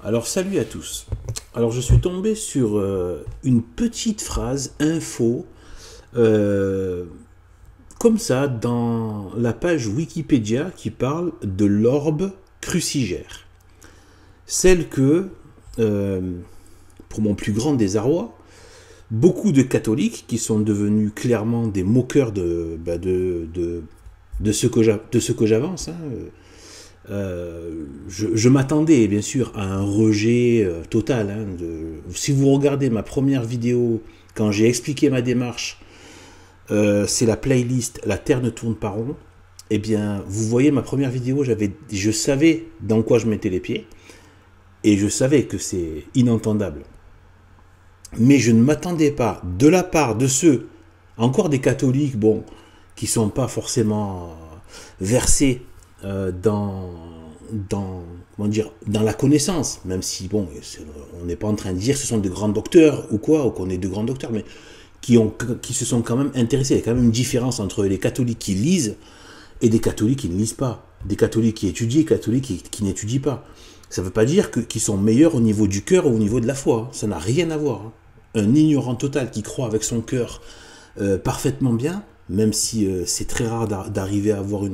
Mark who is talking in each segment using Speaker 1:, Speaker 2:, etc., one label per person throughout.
Speaker 1: Alors salut à tous. Alors je suis tombé sur une petite phrase info euh, comme ça dans la page Wikipédia qui parle de l'orbe crucigère. Celle que, pour mon plus grand désarroi, beaucoup de catholiques qui sont devenus clairement des moqueurs de ce que j'avance, hein, je m'attendais bien sûr à un rejet total. Hein, si vous regardez ma première vidéo, quand j'ai expliqué ma démarche, c'est la playlist La Terre ne tourne pas rond. Eh bien, vous voyez ma première vidéo, je savais dans quoi je mettais les pieds, et je savais que c'est inentendable. Mais je ne m'attendais pas, de la part de ceux, encore des catholiques, bon, qui sont pas forcément versés comment dire, dans la connaissance, même si bon, on n'est pas en train de dire que ce sont de grands docteurs ou quoi, ou qu'on est de grands docteurs, mais qui se sont quand même intéressés. Il y a quand même une différence entre les catholiques qui lisent et des catholiques qui ne lisent pas, des catholiques qui étudient et des catholiques qui n'étudient pas. Ça ne veut pas dire qu'ils sont meilleurs au niveau du cœur ou au niveau de la foi, ça n'a rien à voir. Un ignorant total qui croit avec son cœur parfaitement bien, même si c'est très rare d'arriver à avoir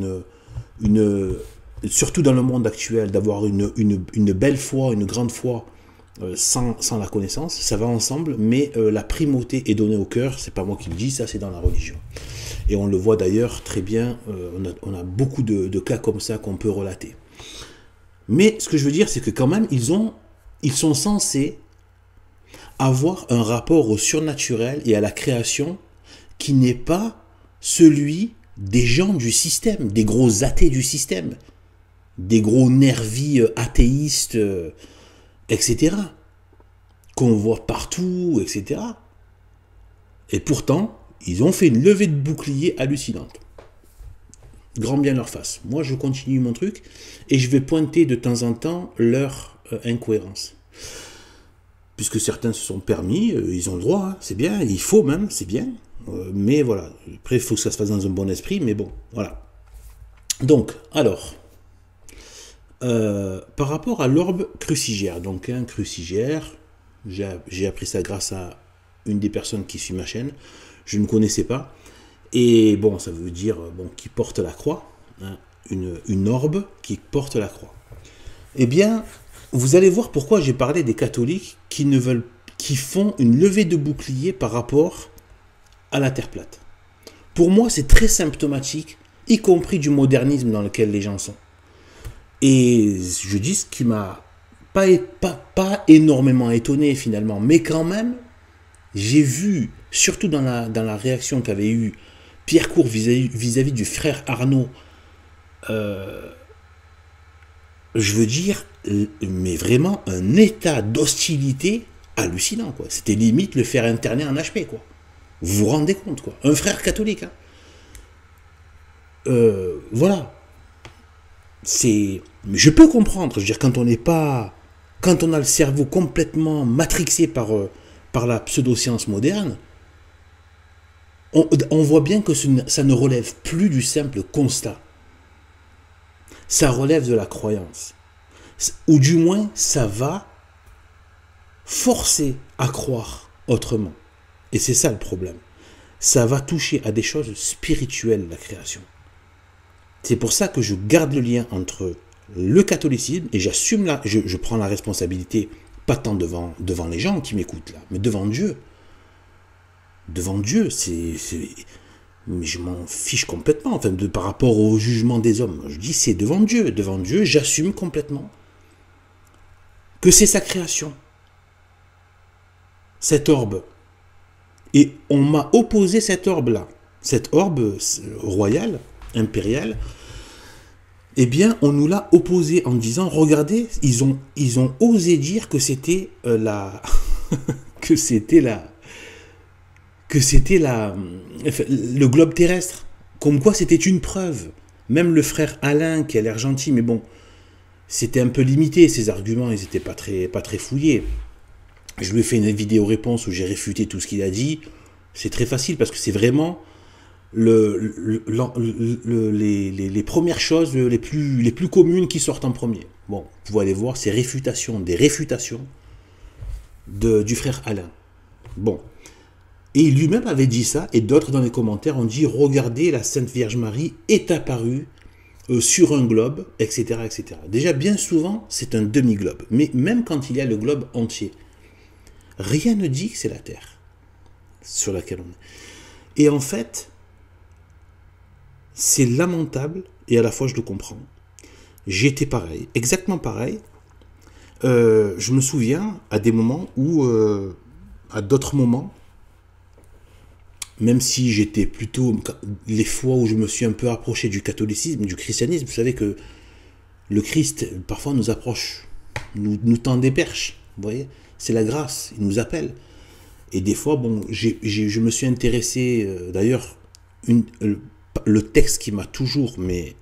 Speaker 1: surtout dans le monde actuel, d'avoir une belle foi, une grande foi sans la connaissance, ça va ensemble, mais la primauté est donnée au cœur, c'est pas moi qui le dis, ça c'est dans la religion. Et on le voit d'ailleurs très bien, on a beaucoup de cas comme ça qu'on peut relater. Mais ce que je veux dire, c'est que quand même, ils sont censés avoir un rapport au surnaturel et à la création qui n'est pas celui des gens du système, des gros athées du système, des gros nervis athéistes, etc., qu'on voit partout, etc. Et pourtant, ils ont fait une levée de bouclier hallucinante. Grand bien leur face. Moi, je continue mon truc et je vais pointer de temps en temps leur incohérence. Puisque certains se sont permis, ils ont le droit, hein, c'est bien, il faut même, c'est bien. Mais voilà, après, il faut que ça se fasse dans un bon esprit, mais bon, voilà. Donc, alors, par rapport à l'orbe crucigère, donc un crucigère, j'ai appris ça grâce à une des personnes qui suit ma chaîne, je ne connaissais pas. Et bon, ça veut dire qui porte la croix, hein, une orbe qui porte la croix. Eh bien, vous allez voir pourquoi j'ai parlé des catholiques qui font une levée de bouclier par rapport à la terre plate. Pour moi, c'est très symptomatique, y compris du modernisme dans lequel les gens sont. Et je dis ce qui m'a pas énormément étonné finalement, mais quand même, j'ai vu, surtout dans la réaction qu'avait eu Pierre Court vis-à-vis du frère Arnaud, je veux dire, mais vraiment un état d'hostilité hallucinant, quoi. C'était limite le faire interner en HP, quoi. Vous vous rendez compte, quoi. Un frère catholique, hein. Voilà. Mais je peux comprendre, je veux dire, quand on a le cerveau complètement matrixé par la pseudo-science moderne, on voit bien que ça ne relève plus du simple constat. Ça relève de la croyance. Ou du moins, ça va forcer à croire autrement. Et c'est ça le problème. Ça va toucher à des choses spirituelles, la création. C'est pour ça que je garde le lien entre le catholicisme, et j'assume je prends la responsabilité, pas tant devant les gens qui m'écoutent là, mais devant Dieu. Devant Dieu, mais je m'en fiche complètement, enfin, par rapport au jugement des hommes. Je dis c'est devant Dieu. Devant Dieu, j'assume complètement que c'est sa création. Cette orbe. Et on m'a opposé cette orbe-là. Cette orbe royale, impériale, eh bien, on nous l'a opposé en disant, regardez, ils ont osé dire que c'était le globe terrestre. Comme quoi c'était une preuve. Même le frère Alain, qui a l'air gentil, mais bon, c'était un peu limité, ses arguments, ils n'étaient pas très fouillés. Je lui ai fait une vidéo réponse où j'ai réfuté tout ce qu'il a dit. C'est très facile parce que c'est vraiment les premières choses les plus communes qui sortent en premier. Bon, vous pouvez aller voir ces réfutations, des réfutations du frère Alain. Bon. Et lui-même avait dit ça, et d'autres dans les commentaires ont dit, regardez, la Sainte Vierge Marie est apparue sur un globe, etc., etc. Déjà, bien souvent, c'est un demi-globe. Mais même quand il y a le globe entier, rien ne dit que c'est la Terre sur laquelle on est. Et en fait, c'est lamentable, et à la fois je le comprends. J'étais pareil, exactement pareil. Je me souviens à des moments où, à d'autres moments, même si j'étais plutôt, les fois où je me suis un peu approché du catholicisme, du christianisme, vous savez que le Christ, parfois, nous approche, nous tend des perches, vous voyez, c'est la grâce, il nous appelle. Et des fois, bon, je me suis intéressé, d'ailleurs, le texte qui m'a toujours, mais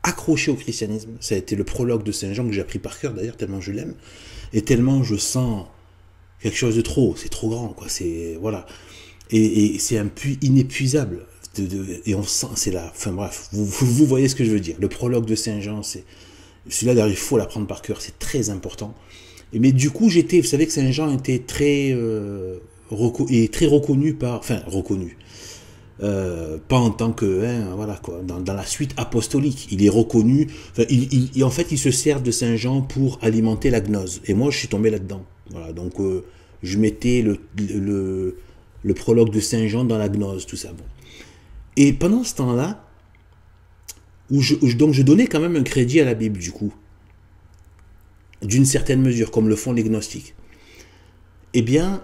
Speaker 1: accroché au christianisme, ça a été le prologue de Saint Jean, que j'ai appris par cœur, d'ailleurs, tellement je l'aime, et tellement je sens quelque chose de trop, c'est trop grand, quoi, c'est, voilà. Et c'est un puits inépuisable. Et on sent, c'est là. Enfin bref, vous voyez ce que je veux dire. Le prologue de Saint Jean, celui-là, d'ailleurs, il faut l'apprendre par cœur, c'est très important. Mais du coup, vous savez que Saint Jean était très reconnu par, enfin reconnu, pas en tant que, hein, voilà quoi, dans la suite apostolique, il est reconnu. Enfin, en fait, il se sert de Saint Jean pour alimenter la gnose. Et moi, je suis tombé là-dedans. Voilà, donc je mettais le prologue de Saint Jean dans la gnose, tout ça. Bon. Et pendant ce temps-là, donc je donnais quand même un crédit à la Bible, du coup, d'une certaine mesure, comme le font les gnostiques. Eh bien,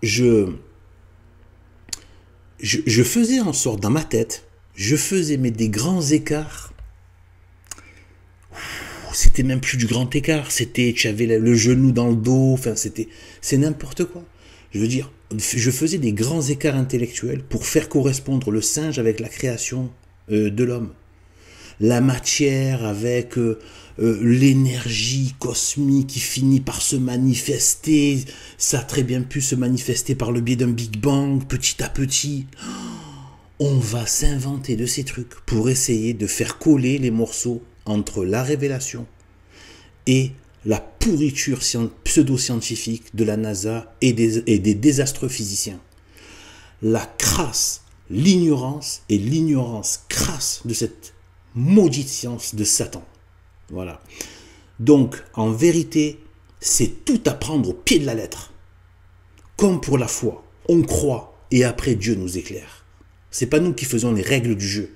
Speaker 1: je faisais en sorte, dans ma tête, je faisais des grands écarts. C'était même plus du grand écart, tu avais le genou dans le dos, enfin c'est n'importe quoi. Je veux dire, je faisais des grands écarts intellectuels pour faire correspondre le singe avec la création de l'homme. La matière avec l'énergie cosmique qui finit par se manifester, ça a très bien pu se manifester par le biais d'un Big Bang, petit à petit. On va s'inventer de ces trucs pour essayer de faire coller les morceaux entre la révélation et la pourriture pseudo-scientifique de la NASA et des désastreux physiciens. La crasse, l'ignorance et l'ignorance crasse de cette maudite science de Satan. Voilà. Donc, en vérité, c'est tout à prendre au pied de la lettre. Comme pour la foi, on croit et après Dieu nous éclaire. C'est pas nous qui faisons les règles du jeu.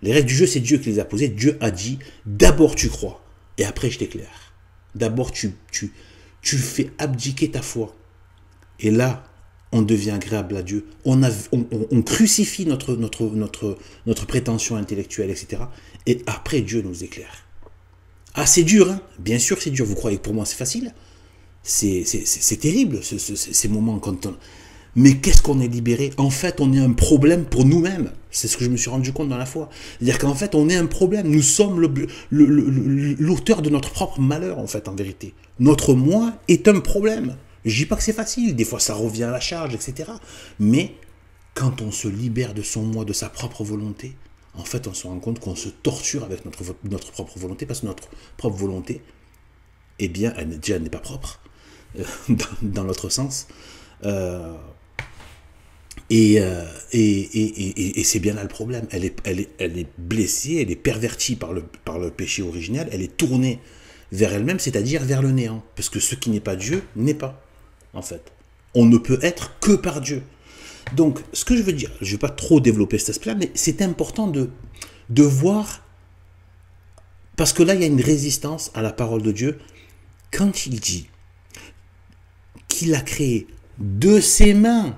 Speaker 1: Les règles du jeu, c'est Dieu qui les a posées. Dieu a dit, d'abord tu crois, et après je t'éclaire. D'abord tu fais abdiquer ta foi. Et là, on devient agréable à Dieu. On crucifie notre prétention intellectuelle, etc. Et après, Dieu nous éclaire. Ah, c'est dur, hein? Bien sûr c'est dur. Vous croyez que pour moi c'est facile? C'est terrible, ces moments quand on... Mais qu'est-ce qu'on est libéré? En fait, on est un problème pour nous-mêmes. C'est ce que je me suis rendu compte dans la foi. C'est-à-dire qu'en fait, on est un problème. Nous sommes l'auteur de notre propre malheur, en fait, en vérité. Notre moi est un problème. Je dis pas que c'est facile. Des fois, ça revient à la charge, etc. Mais quand on se libère de son moi, de sa propre volonté, en fait, on se rend compte qu'on se torture avec notre propre volonté, parce que notre propre volonté, eh bien, elle n'est pas propre, dans l'autre sens. Et c'est bien là le problème. Elle est blessée, elle est pervertie par le péché originel, elle est tournée vers elle-même, c'est-à-dire vers le néant. Parce que ce qui n'est pas Dieu n'est pas, en fait. On ne peut être que par Dieu. Donc, ce que je veux dire, je ne vais pas trop développer cet aspect-là, mais c'est important de voir, parce que là, il y a une résistance à la parole de Dieu. Quand il dit qu'il a créé de ses mains,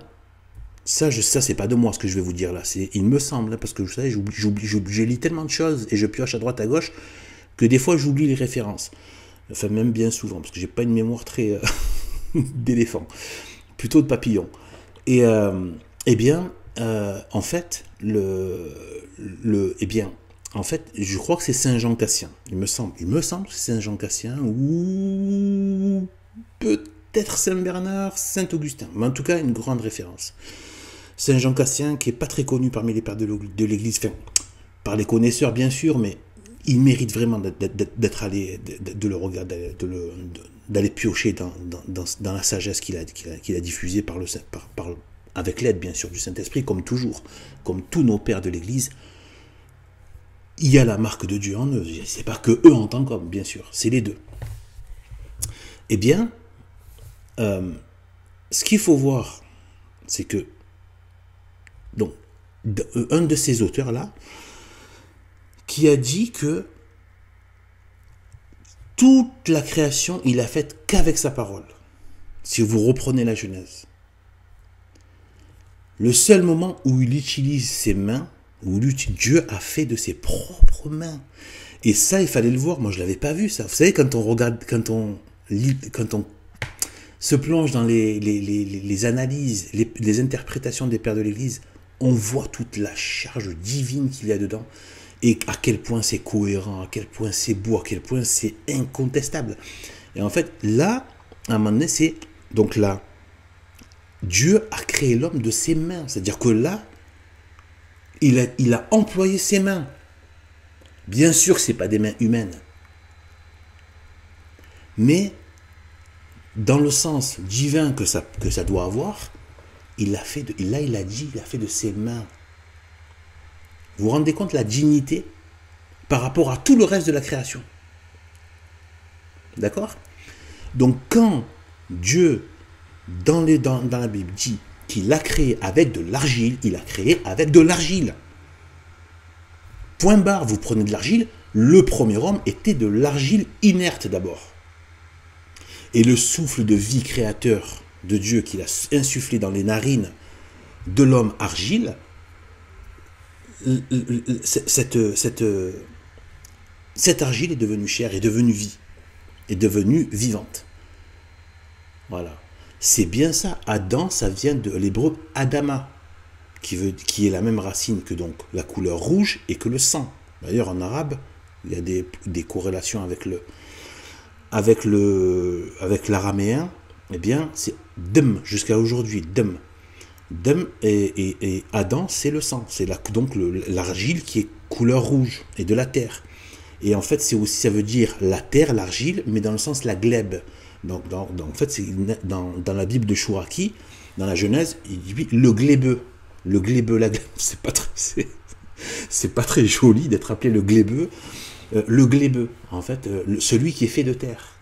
Speaker 1: ça c'est pas de moi ce que je vais vous dire là, il me semble, parce que vous savez, je lis tellement de choses et je pioche à droite à gauche que des fois j'oublie les références. Enfin, même bien souvent, parce que j'ai pas une mémoire très d'éléphant, plutôt de papillon. Et eh bien, en fait, en fait, je crois que c'est Saint Jean Cassien, il me semble que c'est Saint Jean Cassien, ou peut-être Saint Bernard, Saint Augustin, mais en tout cas une grande référence. Saint Jean Cassien, qui est pas très connu parmi les pères de l'Église, enfin, par les connaisseurs bien sûr, mais il mérite vraiment d'être allé, de le regarder, d'aller piocher dans la sagesse qu'il a diffusée avec l'aide bien sûr du Saint-Esprit, comme toujours, comme tous nos pères de l'Église. Il y a la marque de Dieu en eux. C'est pas que eux en tant qu'hommes, bien sûr, c'est les deux. Eh bien, ce qu'il faut voir, c'est que donc un de ces auteurs là, qui a dit que toute la création, il a faite qu'avec sa parole. Si vous reprenez la Genèse, le seul moment où il utilise ses mains, où Dieu a fait de ses propres mains. Et ça, il fallait le voir. Moi, je l'avais pas vu ça. Vous savez, quand on regarde, quand on se plonge dans les analyses, les interprétations des pères de l'Église, on voit toute la charge divine qu'il y a dedans. Et à quel point c'est cohérent, à quel point c'est beau, à quel point c'est incontestable. Et en fait, là, à un moment donné, c'est... Donc là, Dieu a créé l'homme de ses mains. C'est-à-dire que là, il a employé ses mains. Bien sûr que ce n'est pas des mains humaines. Mais, dans le sens divin que ça doit avoir, il a fait de ses mains. Vous vous rendez compte de la dignité par rapport à tout le reste de la création. D'accord? Donc quand Dieu, dans la Bible, dit qu'il a créé avec de l'argile, il a créé avec de l'argile. Point barre, vous prenez de l'argile, le premier homme était de l'argile inerte d'abord. Et le souffle de vie créateur de Dieu qu'il a insufflé dans les narines de l'homme argile, cette argile est devenue chair, est devenue vie, est devenue vivante. Voilà. C'est bien ça. Adam, ça vient de l'hébreu Adama, qui est la même racine que donc la couleur rouge et que le sang. D'ailleurs, en arabe, il y a des corrélations avec l'araméen. Eh bien, c'est Dem jusqu'à aujourd'hui. Dem. Dem et Adam, c'est le sang. C'est donc l'argile qui est couleur rouge et de la terre. Et en fait, ça veut dire la terre, l'argile, mais dans le sens la glèbe. Donc, en fait, c'est dans la Bible de Chouraki, dans la Genèse, il dit le glébeux. Le glébeux, c'est pas très joli d'être appelé le glébeux. Le glébeux, en fait, celui qui est fait de terre.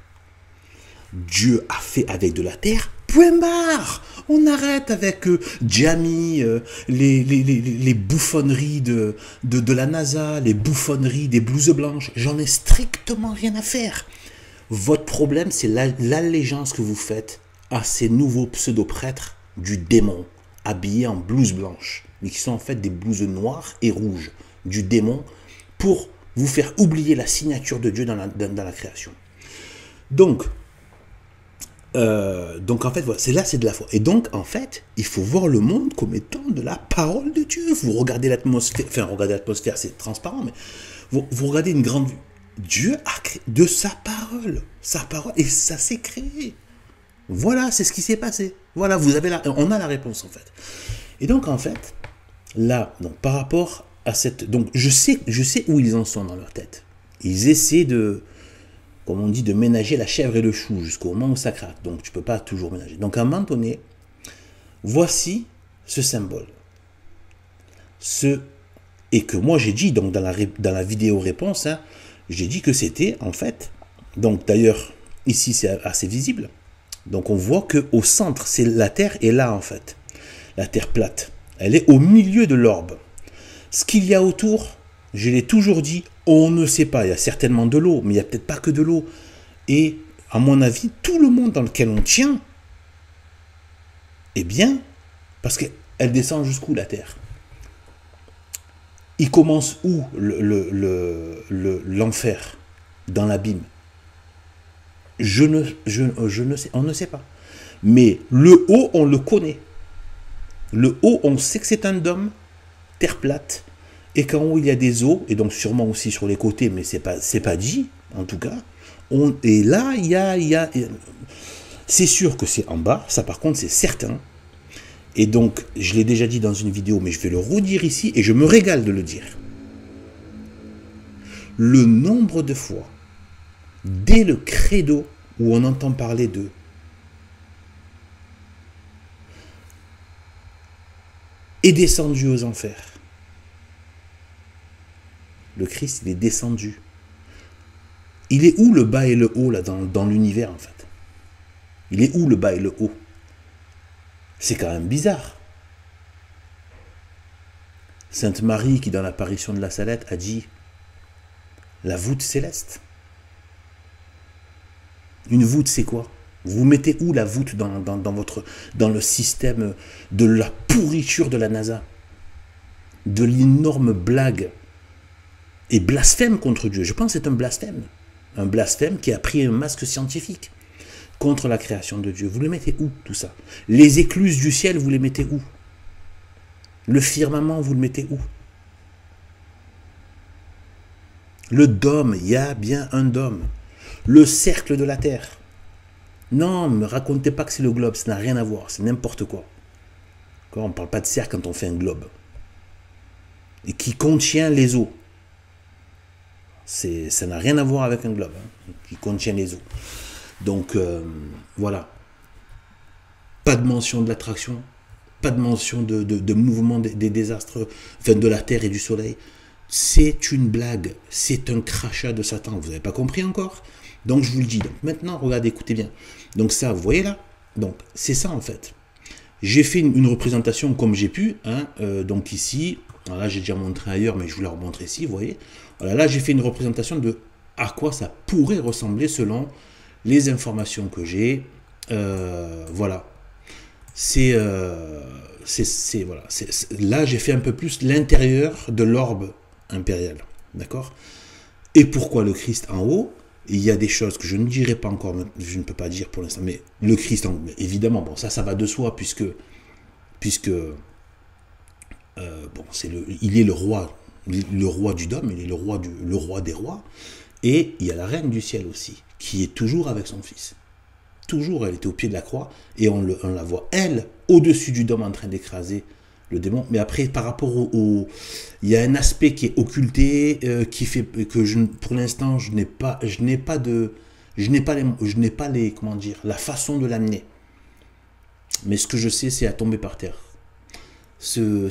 Speaker 1: Dieu a fait avec de la terre, point barre. On arrête avec Jamie, les bouffonneries de la NASA, les bouffonneries des blouses blanches. J'en ai strictement rien à faire. Votre problème, c'est l'allégeance que vous faites à ces nouveaux pseudo-prêtres du démon, habillés en blouses blanches, mais qui sont en fait des blouses noires et rouges du démon, pour vous faire oublier la signature de Dieu dans la création. Donc en fait, voilà, c'est de la foi. Et donc, en fait, il faut voir le monde comme étant de la parole de Dieu. Vous regardez l'atmosphère, c'est transparent, mais vous regardez une grande vue. Dieu a créé de sa parole, et ça s'est créé. Voilà, c'est ce qui s'est passé. Voilà, on a la réponse en fait. Et donc en fait, là, donc par rapport à donc je sais où ils en sont dans leur tête. Ils essaient de, comme on dit, de ménager la chèvre et le chou jusqu'au moment où ça craque. Donc tu peux pas toujours ménager. Donc à un moment donné, voici ce symbole, et que moi j'ai dit donc dans la vidéo réponse. J'ai dit que c'était, en fait, donc d'ailleurs, ici c'est assez visible, donc on voit qu'au centre, c'est la Terre est là, en fait, la Terre plate, elle est au milieu de l'orbe. Ce qu'il y a autour, je l'ai toujours dit, on ne sait pas, il y a certainement de l'eau, mais il n'y a peut-être pas que de l'eau, et à mon avis, tout le monde dans lequel on tient, eh bien, parce qu'elle descend jusqu'où la Terre? Il commence où l'enfer dans l'abîme? Je ne sais, on ne sait pas. Mais le haut, on le connaît. Le haut, on sait que c'est un dôme, terre plate, et qu'en haut il y a des eaux, et donc sûrement aussi sur les côtés, mais c'est pas dit, en tout cas. Et là, il y a C'est sûr que c'est en bas, ça par contre c'est certain. Et donc, je l'ai déjà dit dans une vidéo, mais je vais le redire ici, et je me régale de le dire. Le nombre de fois, dès le credo, où on entend parler de est descendu aux enfers. Le Christ, il est descendu. Il est où le bas et le haut, là, dans l'univers, en fait? Il est où le bas et le haut? C'est quand même bizarre. Sainte Marie, qui dans l'apparition de la Salette, a dit la voûte céleste. Une voûte, c'est quoi? Vous mettez où la voûte dans le système de la pourriture de la NASA? De l'énorme blague et blasphème contre Dieu. Je pense que c'est un blasphème. Un blasphème qui a pris un masque scientifique contre la création de Dieu. Vous le mettez où, tout ça? Les écluses du ciel, vous les mettez où? Le firmament, vous le mettez où? Le dôme, il y a bien un dôme. Le cercle de la terre. Non, ne me racontez pas que c'est le globe, ça n'a rien à voir, c'est n'importe quoi. On ne parle pas de cercle quand on fait un globe. Et qui contient les eaux. Ça n'a rien à voir avec un globe, hein, qui contient les eaux. Donc, voilà. Pas de mention de l'attraction, pas de mention de mouvement des désastres, enfin de la Terre et du Soleil. C'est une blague, c'est un crachat de Satan. Vous n'avez pas compris encore? Donc je vous le dis. Donc, maintenant, regardez, écoutez bien. Donc ça, vous voyez là? Donc c'est ça en fait. J'ai fait une représentation comme j'ai pu. Hein, donc ici, là j'ai déjà montré ailleurs, mais je vous la remontre ici, vous voyez. Voilà, là j'ai fait une représentation de à quoi ça pourrait ressembler selon les informations que j'ai. Voilà. Voilà. Là j'ai fait un peu plus l'intérieur de l'orbe impérial. D'accord? Et pourquoi le Christ en haut? Il y a des choses que je ne dirai pas encore, je ne peux pas dire pour l'instant, mais le Christ, évidemment, bon, ça va de soi, puisque bon, il est le roi du dôme, il est le roi des rois, et il y a la reine du ciel aussi, qui est toujours avec son fils. Toujours, elle était au pied de la croix, et on la voit, elle, au-dessus du dôme, en train d'écraser le démon. Mais après, par rapport il y a un aspect qui est occulté, qui fait que pour l'instant, je n'ai pas les, comment dire, la façon de l'amener. Mais ce que je sais, c'est à tomber par terre. Vous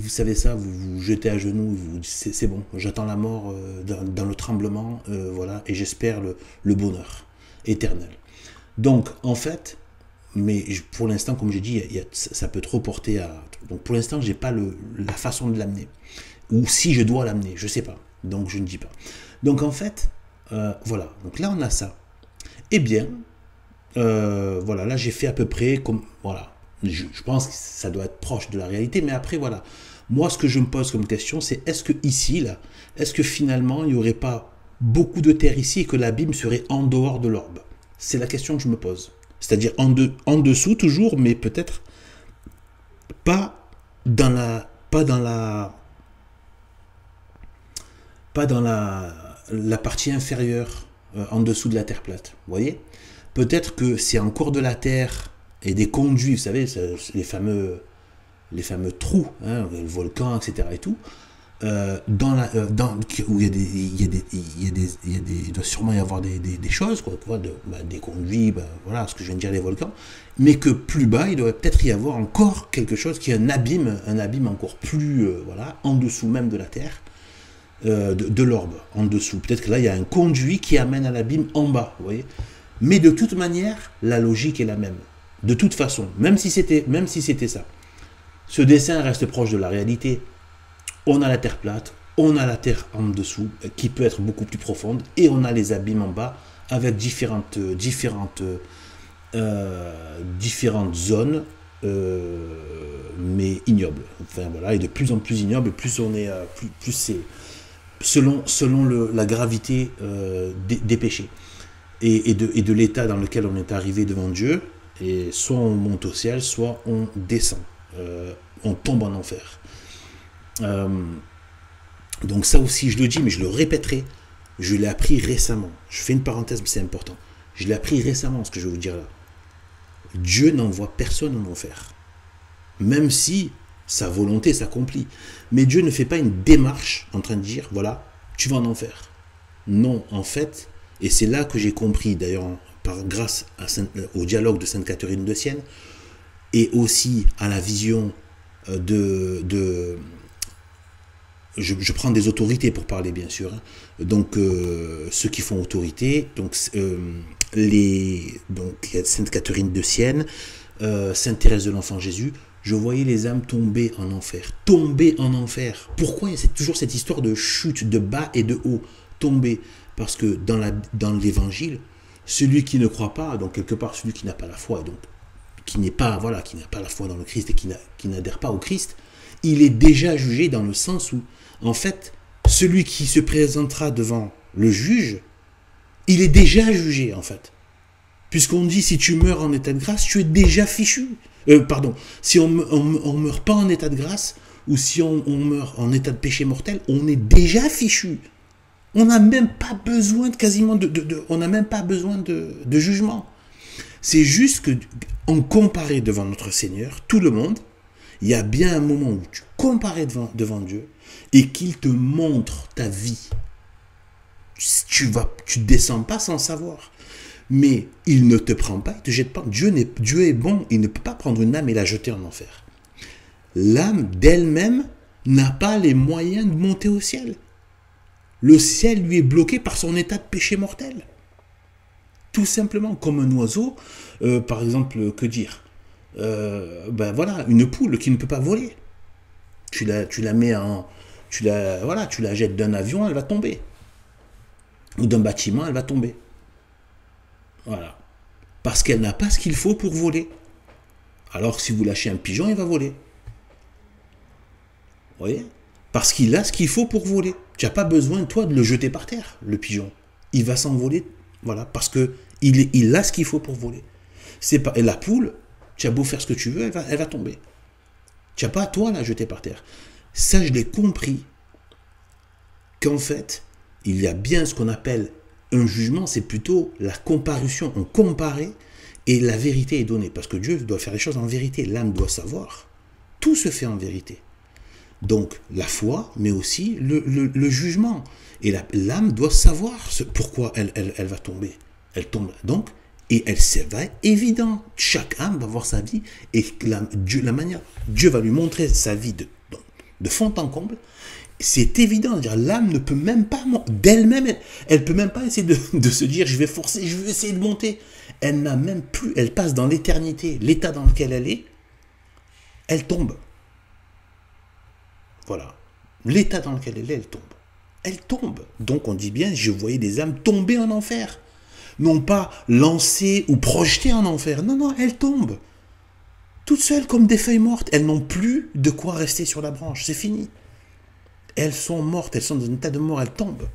Speaker 1: savez ça, vous vous jetez à genoux, vous dites, c'est bon, j'attends la mort dans le tremblement, voilà, et j'espère le bonheur éternel. Donc, en fait, mais pour l'instant, comme j'ai dit, ça peut trop porter à... Donc pour l'instant, je n'ai pas la façon de l'amener. Ou si je dois l'amener, je ne sais pas. Donc je ne dis pas. Donc en fait, voilà. Donc là, on a ça. Eh bien, voilà, là, j'ai fait à peu près comme... Voilà. Je pense que ça doit être proche de la réalité, mais après, voilà. Moi, ce que je me pose comme question, c'est est-ce que ici, là, est-ce que finalement, il n'y aurait pas beaucoup de terre ici et que l'abîme serait en dehors de l'orbe? C'est la question que je me pose. C'est-à-dire en dessous toujours, mais peut-être pas dans la partie inférieure, en dessous de la terre plate. Vous voyez? Peut-être que c'est en cours de la terre et des conduits, vous savez, les fameux trous, hein, le volcan, etc. et tout. Où il doit sûrement y avoir des choses, quoi, des conduits, voilà ce que je viens de dire, les volcans, mais que plus bas, il doit peut-être y avoir encore quelque chose qui est un abîme encore plus, voilà, en dessous même de la Terre, de l'orbe, en dessous. Peut-être que là, il y a un conduit qui amène à l'abîme en bas, vous voyez. Mais de toute manière, la logique est la même. De toute façon, même si c'était ça. Ce dessin reste proche de la réalité. On a la terre plate, on a la terre en dessous, qui peut être beaucoup plus profonde, et on a les abîmes en bas, avec différentes zones, mais ignobles. Enfin voilà, et de plus en plus ignobles, plus on est, plus c'est selon la gravité des péchés et de l'état dans lequel on est arrivé devant Dieu. Et soit on monte au ciel, soit on descend, on tombe en enfer. Donc ça aussi je le dis, mais je le répéterai, je l'ai appris récemment. Je fais une parenthèse, mais c'est important. Je l'ai appris récemment, ce que je vais vous dire là. Dieu n'envoie personne en enfer. Même si sa volonté s'accomplit. Mais Dieu ne fait pas une démarche en train de dire, voilà, tu vas en enfer. Non, en fait, et c'est là que j'ai compris, d'ailleurs, grâce au dialogue de Sainte Catherine de Sienne, et aussi à la vision je prends des autorités pour parler, bien sûr, hein. Donc ceux qui font autorité, donc Sainte Catherine de Sienne, Sainte Thérèse de l'Enfant Jésus, je voyais les âmes tomber en enfer. Tomber en enfer. Pourquoi il y a toujours cette histoire de chute, de bas et de haut? Tomber. Parce que dans l'évangile, celui qui ne croit pas, donc quelque part celui qui n'a pas la foi, donc qui n'a pas la foi dans le Christ et qui n'adhère pas au Christ, il est déjà jugé dans le sens où, en fait, celui qui se présentera devant le juge, il est déjà jugé, en fait. Puisqu'on dit, si tu meurs en état de grâce, tu es déjà fichu. Si on meurt pas en état de grâce, ou si on meurt en état de péché mortel, on est déjà fichu. On n'a même pas besoin on n'a même pas besoin de jugement. C'est juste que, en comparé devant notre Seigneur, tout le monde, il y a bien un moment où tu comparais devant Dieu et qu'il te montre ta vie. Tu ne descends pas sans savoir. Mais il ne te prend pas, il ne te jette pas. Dieu est bon, il ne peut pas prendre une âme et la jeter en enfer. L'âme d'elle-même n'a pas les moyens de monter au ciel. Le ciel lui est bloqué par son état de péché mortel. Tout simplement, comme un oiseau, par exemple, que dire, une poule qui ne peut pas voler. Tu la jettes d'un avion, elle va tomber. Ou d'un bâtiment, elle va tomber. Voilà. Parce qu'elle n'a pas ce qu'il faut pour voler. Alors que si vous lâchez un pigeon, il va voler. Vous voyez? Parce qu'il a ce qu'il faut pour voler. Tu n'as pas besoin, toi, de le jeter par terre, le pigeon. Il va s'envoler, voilà, parce qu'il a ce qu'il faut pour voler. Et la poule, tu as beau faire ce que tu veux, elle va tomber. Tu n'as pas, toi, la jeter par terre. Ça, je l'ai compris. Qu'en fait, il y a bien ce qu'on appelle un jugement, c'est plutôt la comparution. On comparait et la vérité est donnée. Parce que Dieu doit faire les choses en vérité. L'âme doit savoir. Tout se fait en vérité. Donc, la foi, mais aussi le jugement. Et l'âme doit savoir pourquoi elle va tomber. Elle tombe. Donc, et ça va être évident. Chaque âme va voir sa vie. Et Dieu va lui montrer sa vie de fond en comble. C'est évident, l'âme ne peut même pas, d'elle-même, elle peut même pas essayer de se dire, je vais forcer, je vais essayer de monter. Elle n'a même plus, elle passe dans l'éternité, l'état dans lequel elle est, elle tombe. Voilà. L'état dans lequel elle est, elle tombe. Elle tombe. Donc on dit bien, je voyais des âmes tomber en enfer. Non pas lancées ou projetées en enfer. Non, non, elles tombent. Toutes seules comme des feuilles mortes. Elles n'ont plus de quoi rester sur la branche. C'est fini. Elles sont mortes, elles sont dans un état de mort, elles tombent.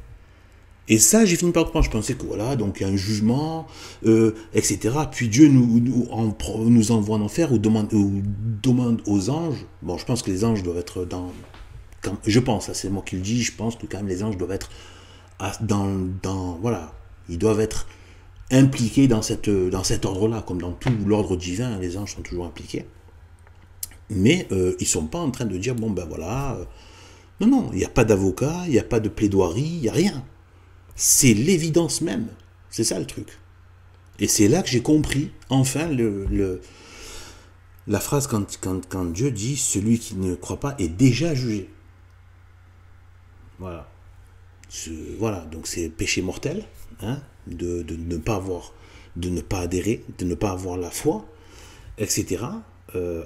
Speaker 1: Et ça, j'ai fini par comprendre. Je pensais que voilà, donc il y a un jugement, etc. Puis Dieu nous envoie en enfer ou demande aux anges. Bon, je pense que les anges doivent être je pense, c'est moi qui le dis, je pense que quand même les anges doivent être voilà, ils doivent être impliqués dans cet ordre-là, comme dans tout l'ordre divin, les anges sont toujours impliqués. Mais ils ne sont pas en train de dire, bon ben voilà... Non, non, il n'y a pas d'avocat, il n'y a pas de plaidoirie, il n'y a rien. C'est l'évidence même. C'est ça le truc. Et c'est là que j'ai compris, enfin, la phrase quand Dieu dit « Celui qui ne croit pas est déjà jugé ». Voilà. Voilà, donc c'est péché mortel, hein, de ne pas avoir, de ne pas adhérer, de ne pas avoir la foi, etc.,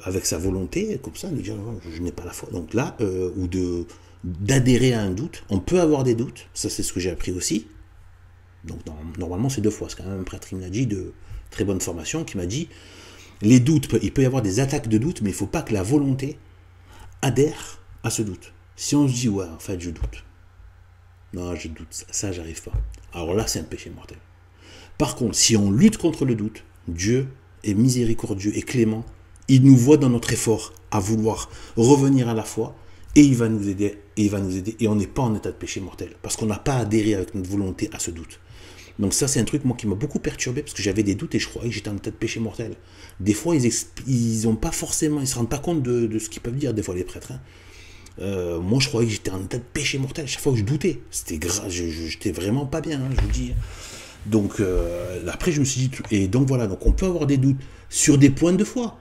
Speaker 1: avec sa volonté, comme ça, de dire je n'ai pas la foi. Donc là, ou d'adhérer à un doute, on peut avoir des doutes, ça c'est ce que j'ai appris aussi. Donc normalement c'est 2 fois, c'est quand même un prêtre qui m'a dit, de très bonne formation, qui m'a dit, les doutes, il peut y avoir des attaques de doute, mais il ne faut pas que la volonté adhère à ce doute. Si on se dit, ouais, en fait je doute, non je doute, ça j'arrive pas, alors là c'est un péché mortel. Par contre, si on lutte contre le doute, Dieu est miséricordieux et clément, il nous voit dans notre effort à vouloir revenir à la foi, et il va nous aider, et on n'est pas en état de péché mortel, parce qu'on n'a pas adhéré avec notre volonté à ce doute. Donc ça, c'est un truc, moi, qui m'a beaucoup perturbé, parce que j'avais des doutes et je croyais que j'étais en état de péché mortel. Des fois, ils ont pas forcément, ils se rendent pas compte de ce qu'ils peuvent dire, des fois, les prêtres. Hein. Moi, je croyais que j'étais en état de péché mortel. Chaque fois que je doutais, c'était grave, j'étais vraiment pas bien, hein, je vous dis. Donc, après, je me suis dit, et donc voilà, donc on peut avoir des doutes sur des points de foi.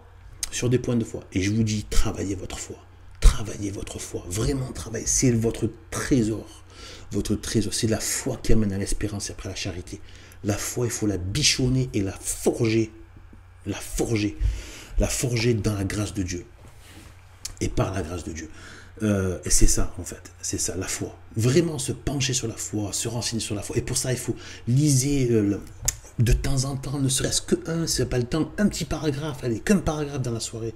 Speaker 1: Sur des points de foi. Et je vous dis, travaillez votre foi. Travaillez votre foi. Vraiment travaillez. C'est votre trésor. Votre trésor. C'est la foi qui amène à l'espérance et après la charité. La foi, il faut la bichonner et la forger. La forger. La forger dans la grâce de Dieu. Et par la grâce de Dieu. Et c'est ça, en fait. C'est ça, la foi. Vraiment se pencher sur la foi, se renseigner sur la foi. Et pour ça, il faut liser de temps en temps, ne serait-ce qu'un, c'est pas le temps, un petit paragraphe, allez, qu'un paragraphe dans la soirée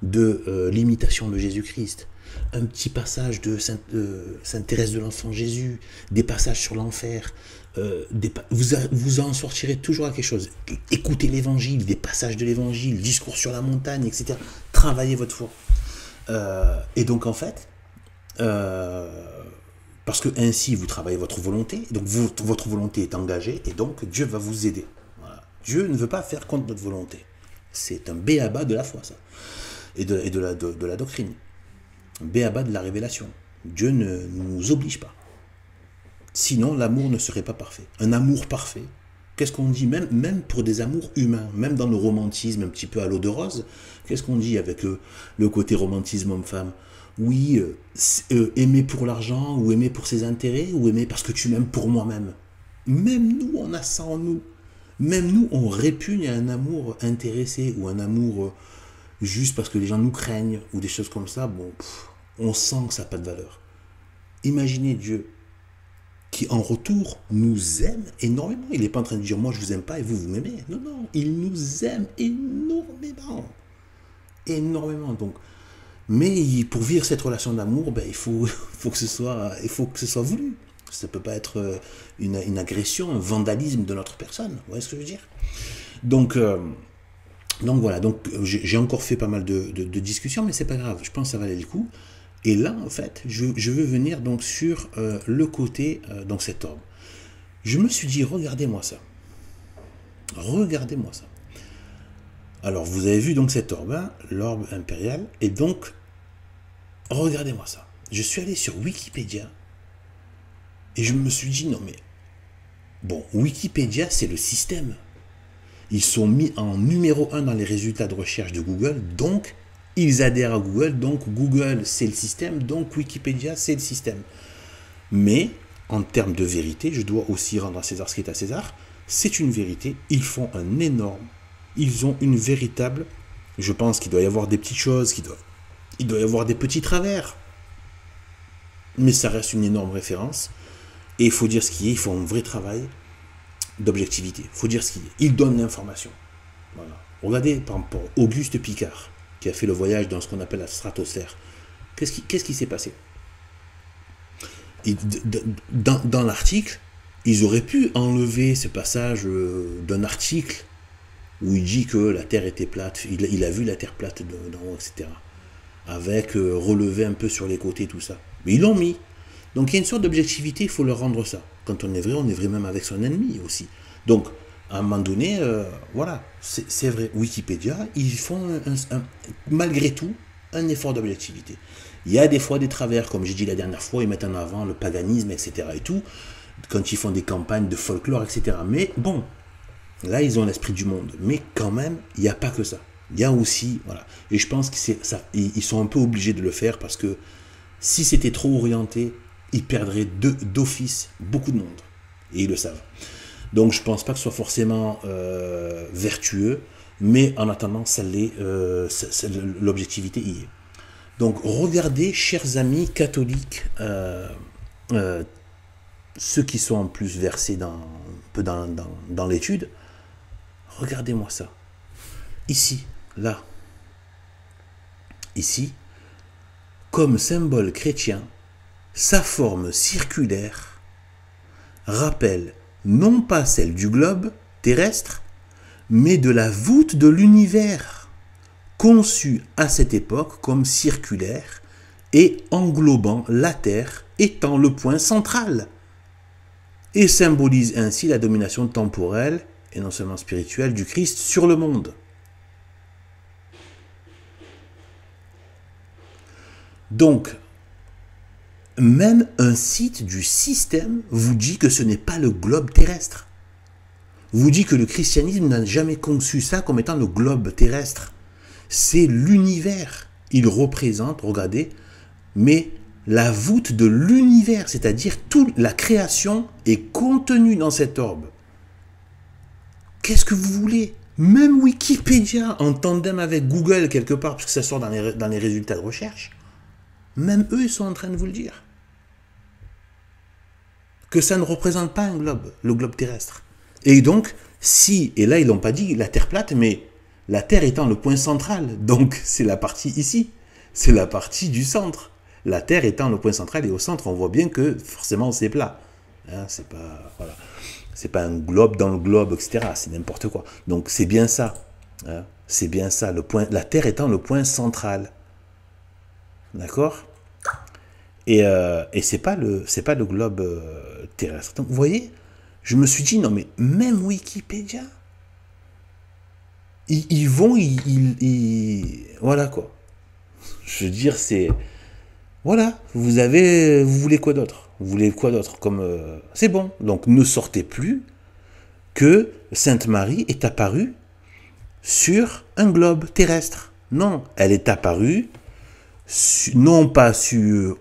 Speaker 1: de l'imitation de Jésus-Christ. Un petit passage de Sainte Thérèse de l'Enfant Jésus, des passages sur l'enfer. Vous en sortirez toujours à quelque chose. Écoutez l'évangile, des passages de l'évangile, discours sur la montagne, etc. Travaillez votre foi. Et donc en fait, parce que ainsi vous travaillez votre volonté, donc votre volonté est engagée, et donc Dieu va vous aider. Voilà. Dieu ne veut pas faire contre notre volonté. C'est un b.a.-ba de la foi, ça, et de la doctrine. Un b.a.-ba de la révélation. Dieu ne nous oblige pas. Sinon, l'amour ne serait pas parfait. Un amour parfait, qu'est-ce qu'on dit, même pour des amours humains, même dans le romantisme un petit peu à l'eau de rose, qu'est-ce qu'on dit avec le côté romantisme homme-femme? Oui, aimer pour l'argent, ou aimer pour ses intérêts, ou aimer parce que tu m'aimes pour moi-même. Même nous, on a ça en nous. Même nous, on répugne à un amour intéressé, ou un amour juste parce que les gens nous craignent, ou des choses comme ça. Bon, on sent que ça n'a pas de valeur. Imaginez Dieu qui en retour nous aime énormément. Il n'est pas en train de dire moi je vous aime pas et vous m'aimez. Non, non, il nous aime énormément. Énormément. Donc, mais pour vivre cette relation d'amour, ben, il faut que ce soit voulu. Ça ne peut pas être une agression, un vandalisme de notre personne. Vous voyez ce que je veux dire? Donc voilà, donc j'ai encore fait pas mal de discussions, mais c'est pas grave, je pense que ça valait le coup. Et là, en fait, je veux venir donc sur le côté, donc cet orbe. Je me suis dit, regardez-moi ça. Regardez-moi ça. Alors, vous avez vu donc cet orbe, hein, l'orbe impérial, et donc, regardez-moi ça. Je suis allé sur Wikipédia, et je me suis dit, non mais, bon, Wikipédia, c'est le système. Ils sont mis en numéro 1 dans les résultats de recherche de Google, donc, ils adhèrent à Google, donc Google c'est le système, donc Wikipédia c'est le système. Mais en termes de vérité, je dois aussi rendre à César ce qui est à César, c'est une vérité, ils ont une véritable, je pense qu'il doit y avoir des petites choses, il doit y avoir des petits travers, mais ça reste une énorme référence, et il faut dire ce qu'il y a, il faut un vrai travail d'objectivité, il faut dire ce qu'il y a, ils donnent l'information. Voilà. Regardez par exemple Auguste Piccard, qui a fait le voyage dans ce qu'on appelle la stratosphère. Qu'est-ce qui s'est passé? Dans l'article, ils auraient pu enlever ce passage d'un article où il dit que la Terre était plate, il a vu la Terre plate d'en haut, etc. Avec relevé un peu sur les côtés, tout ça. Mais ils l'ont mis. Donc il y a une sorte d'objectivité, il faut leur rendre ça. Quand on est vrai même avec son ennemi aussi. Donc, à un moment donné, voilà, c'est vrai. Wikipédia, ils font malgré tout un effort d'objectivité. Il y a des fois des travers, comme j'ai dit la dernière fois, ils mettent en avant le paganisme, etc. et tout, quand ils font des campagnes de folklore, etc. Mais bon, là, ils ont l'esprit du monde. Mais quand même, il n'y a pas que ça. Il y a aussi, voilà. Et je pense qu'ils sont un peu obligés de le faire parce que si c'était trop orienté, ils perdraient d'office beaucoup de monde. Et ils le savent. Donc je ne pense pas que ce soit forcément vertueux, mais en attendant, ça l'est, l'objectivité y est. Donc regardez, chers amis catholiques, ceux qui sont en plus versés un peu dans l'étude, regardez-moi ça. Ici, là, ici, comme symbole chrétien, sa forme circulaire rappelle non pas celle du globe terrestre, mais de la voûte de l'univers, conçue à cette époque comme circulaire et englobant la Terre étant le point central. et symbolise ainsi la domination temporelle, et non seulement spirituelle, du Christ sur le monde. Donc, même un site du système vous dit que ce n'est pas le globe terrestre. Vous dit que le christianisme n'a jamais conçu ça comme étant le globe terrestre. C'est l'univers. Il représente, regardez, mais la voûte de l'univers, c'est-à-dire toute la création est contenue dans cet orbe. Qu'est-ce que vous voulez? Même Wikipédia, en tandem avec Google quelque part, parce que ça sort dans les résultats de recherche, même eux, ils sont en train de vous le dire. Que ça ne représente pas un globe, le globe terrestre. Et donc, si, et là ils n'ont pas dit la Terre plate, mais la Terre étant le point central, donc c'est la partie ici, c'est la partie du centre. La Terre étant le point central et au centre, on voit bien que forcément c'est plat. Hein, c'est pas, voilà, c'est pas un globe dans le globe, etc. C'est n'importe quoi. Donc c'est bien ça. Hein, c'est bien ça, le point, la Terre étant le point central. D'accord? Et c'est pas le globe terrestre. Donc vous voyez, je me suis dit, non mais même Wikipédia, ils vont, voilà quoi. Je veux dire, c'est... Voilà, vous voulez quoi d'autre? Vous voulez quoi d'autre comme c'est bon. Donc ne sortez plus que Sainte Marie est apparue sur un globe terrestre. Non, elle est apparue non pas sur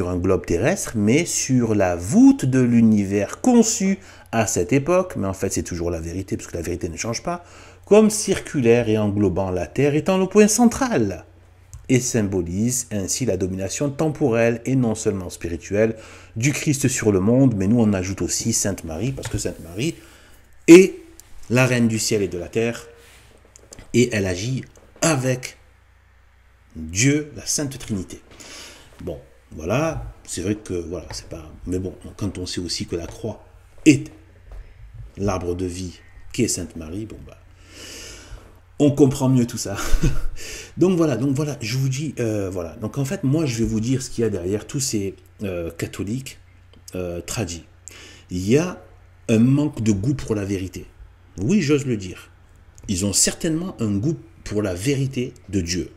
Speaker 1: un globe terrestre, mais sur la voûte de l'univers conçu à cette époque, mais en fait c'est toujours la vérité, parce que la vérité ne change pas, comme circulaire et englobant la Terre étant le point central, et symbolise ainsi la domination temporelle et non seulement spirituelle du Christ sur le monde, mais nous on ajoute aussi Sainte Marie, parce que Sainte Marie est la reine du ciel et de la terre, et elle agit avec Dieu, la Sainte Trinité. Bon, voilà, c'est vrai que, voilà, c'est pas... Mais bon, quand on sait aussi que la croix est l'arbre de vie qu'est Sainte Marie, bon, bah, on comprend mieux tout ça. donc voilà, je vous dis, voilà. Donc en fait, moi, je vais vous dire ce qu'il y a derrière tous ces catholiques tradis. Il y a un manque de goût pour la vérité. Oui, j'ose le dire. Ils ont certainement un goût pour la vérité de Dieu.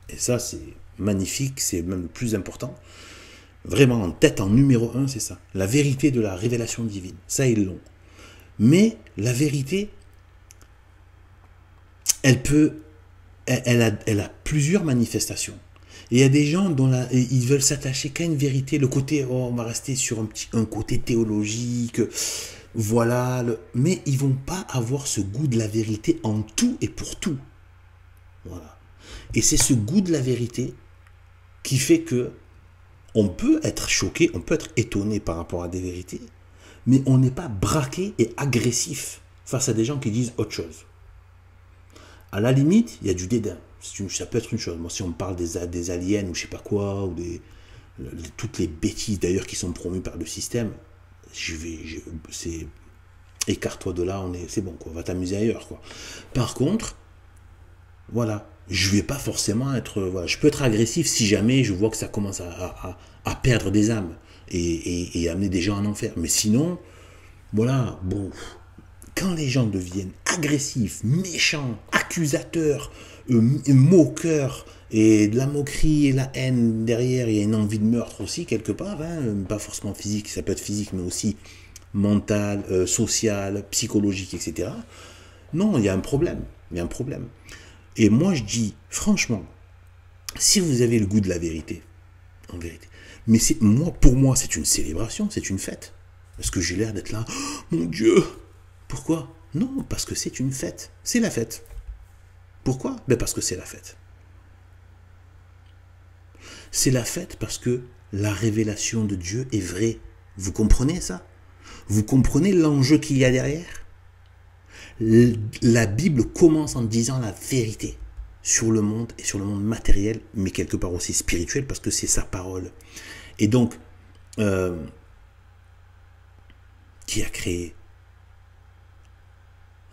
Speaker 1: Et ça, c'est magnifique, c'est même le plus important. Vraiment, en tête, en numéro 1, c'est ça. La vérité de la révélation divine. Ça, ils l'ont. Mais la vérité, elle a plusieurs manifestations. Et il y a des gens dont ils veulent s'attacher qu'à une vérité. Le côté, oh, on va rester sur un côté théologique. Voilà. Mais ils vont pas avoir ce goût de la vérité en tout et pour tout. Voilà. Et c'est ce goût de la vérité qui fait que on peut être choqué, on peut être étonné par rapport à des vérités, mais on n'est pas braqué et agressif face à des gens qui disent autre chose. À la limite, il y a du dédain. Ça peut être une chose. Moi, si on me parle des aliens ou je sais pas quoi, ou toutes les bêtises d'ailleurs qui sont promues par le système, écarte-toi de là, c'est bon, quoi, va t'amuser ailleurs, quoi. Par contre, voilà, je vais pas forcément être... Voilà, je peux être agressif si jamais je vois que ça commence à perdre des âmes et amener des gens en enfer. Mais sinon, voilà, bon, quand les gens deviennent agressifs, méchants, accusateurs, moqueurs, et de la moquerie et la haine derrière, il y a une envie de meurtre aussi quelque part, hein, pas forcément physique, ça peut être physique, mais aussi mental, social, psychologique, etc. Non, il y a un problème, il y a un problème. Et moi, je dis, franchement, si vous avez le goût de la vérité, en vérité, mais pour moi, c'est une célébration, c'est une fête. Parce que j'ai l'air d'être là, oh, mon Dieu. Pourquoi? Non, parce que c'est une fête. C'est la fête. Pourquoi? Ben parce que c'est la fête. C'est la fête parce que la révélation de Dieu est vraie. Vous comprenez ça? Vous comprenez l'enjeu qu'il y a derrière? La Bible commence en disant la vérité sur le monde et sur le monde matériel, mais quelque part aussi spirituel, parce que c'est sa parole. Et donc, qui a créé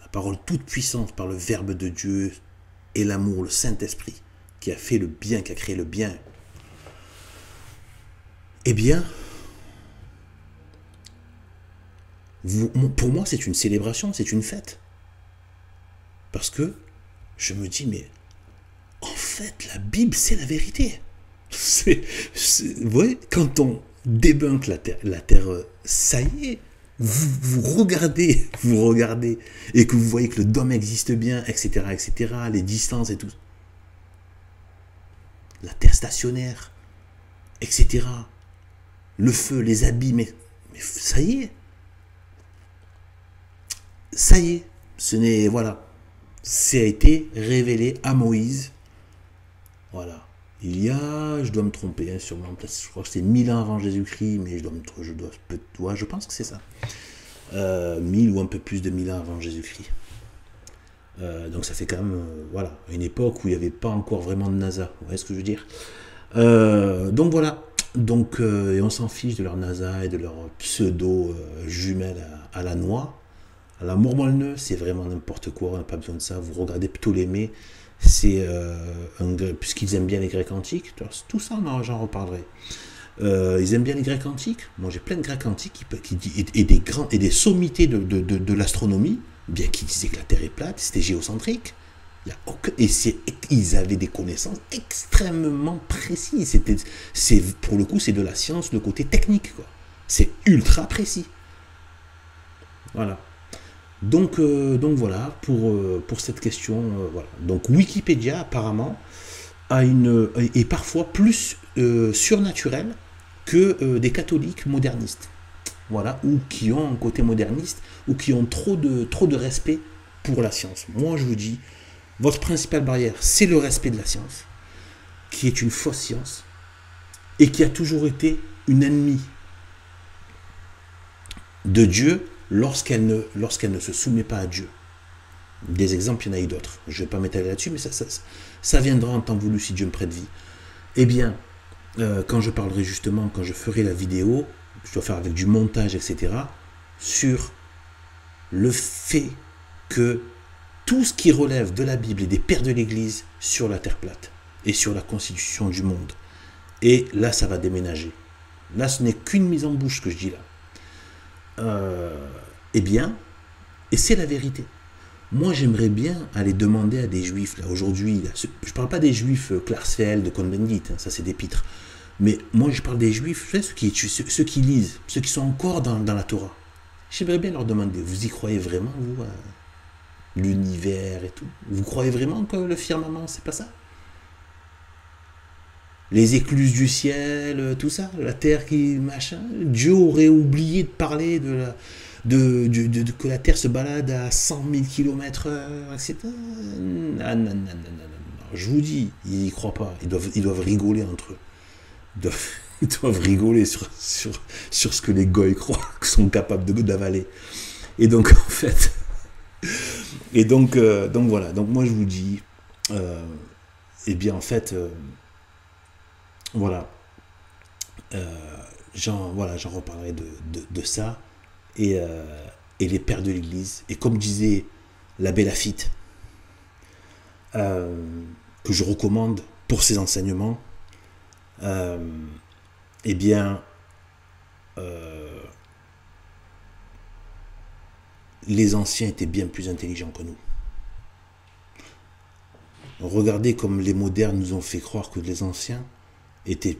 Speaker 1: la parole toute puissante par le Verbe de Dieu et l'amour, le Saint-Esprit, qui a fait le bien, qui a créé le bien. Eh bien, Pour moi, c'est une célébration, c'est une fête. Parce que je me dis, mais en fait, la Bible, c'est la vérité. Vous voyez, quand on débunk la terre, ça y est, vous regardez, et que vous voyez que le dôme existe bien, etc., les distances et tout. La terre stationnaire, etc. Le feu, les habits, mais ça y est. Ça y est. Ce n'est, voilà. Ça a été révélé à Moïse. Voilà. Il y a, je dois me tromper, hein, sûrement, je crois que c'est 1000 ans avant Jésus-Christ, mais je pense que c'est ça. 1000 ou un peu plus de 1000 ans avant Jésus-Christ. Donc ça fait quand même, voilà, une époque où il n'y avait pas encore vraiment de NASA. Vous voyez ce que je veux dire? Donc voilà. Donc, et on s'en fiche de leur NASA et de leur pseudo jumelle à la noix. À la Mormolneux, c'est vraiment n'importe quoi, on n'a pas besoin de ça. Vous regardez Ptolémée, c'est puisqu'ils aiment bien les Grecs antiques, tout ça, j'en reparlerai. Ils aiment bien les Grecs antiques. Moi, j'ai plein de Grecs antiques et des sommités de l'astronomie, bien qu'ils disaient que la Terre est plate, c'était géocentrique. Ils avaient des connaissances extrêmement précises. Pour le coup, c'est de la science, le côté technique, quoi. C'est ultra précis. Voilà. Donc voilà, pour cette question, voilà. Donc Wikipédia, apparemment, est parfois plus surnaturel que des catholiques modernistes. Voilà, ou qui ont un côté moderniste, ou qui ont trop de respect pour la science. Moi, je vous dis, votre principale barrière, c'est le respect de la science, qui est une fausse science, et qui a toujours été une ennemie de Dieu lorsqu'elle ne se soumet pas à Dieu. Des exemples, il y en a eu d'autres. Je ne vais pas m'étaler là-dessus, mais ça viendra en temps voulu si Dieu me prête vie. Eh bien, quand je parlerai justement, quand je ferai la vidéo, je dois faire avec du montage, etc., sur le fait que tout ce qui relève de la Bible et des pères de l'Église sur la terre plate et sur la constitution du monde. Et là, ça va déménager. Là, ce n'est qu'une mise en bouche que je dis là. Eh bien, et c'est la vérité. Moi, j'aimerais bien aller demander à des juifs, là, aujourd'hui, je ne parle pas des juifs Klarsfeld, de Cohn-Bendit, hein, ça c'est des pitres, mais moi je parle des juifs, ceux qui lisent, ceux qui sont encore dans la Torah. J'aimerais bien leur demander, vous y croyez vraiment, vous, à l'univers et tout? Vous croyez vraiment que le firmament, c'est pas ça? Les écluses du ciel, tout ça, la terre qui, machin, Dieu aurait oublié de parler que la Terre se balade à 100 000 km/h, etc. Ah, non. Je vous dis, ils n'y croient pas. Ils doivent rigoler entre eux. Ils doivent rigoler sur ce que les goïs croient, qu'ils sont capables d'avaler. Et donc, en fait... Et donc voilà. Donc, moi, je vous dis... eh bien, en fait... voilà. J'en reparlerai de ça. Et les pères de l'Église, et comme disait l'abbé Laffitte, que je recommande pour ses enseignements, eh bien, les anciens étaient bien plus intelligents que nous. Regardez comme les modernes nous ont fait croire que les anciens étaient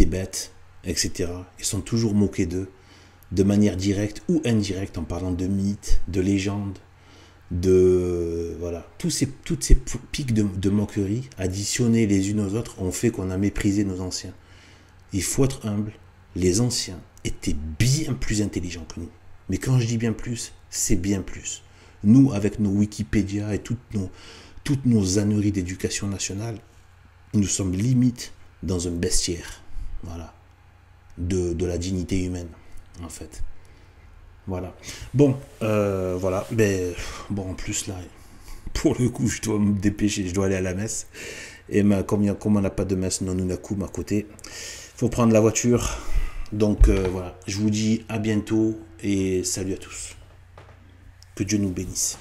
Speaker 1: bêtes, etc. Ils sont toujours moqués d'eux, de manière directe ou indirecte, en parlant de mythes, de légendes, voilà. Toutes ces piques de moquerie, additionnées les unes aux autres, ont fait qu'on a méprisé nos anciens. Il faut être humble. Les anciens étaient bien plus intelligents que nous. Mais quand je dis bien plus, c'est bien plus. Nous, avec nos Wikipédia et toutes nos âneries d'éducation nationale, nous sommes limite dans un bestiaire, voilà, de la dignité humaine, en fait. Voilà. Bon, voilà. Mais, bon, en plus, là, pour le coup, je dois me dépêcher, je dois aller à la messe. Et comme on n'a pas de messe non unakum à côté, il faut prendre la voiture. Donc, voilà. Je vous dis à bientôt et salut à tous. Que Dieu nous bénisse.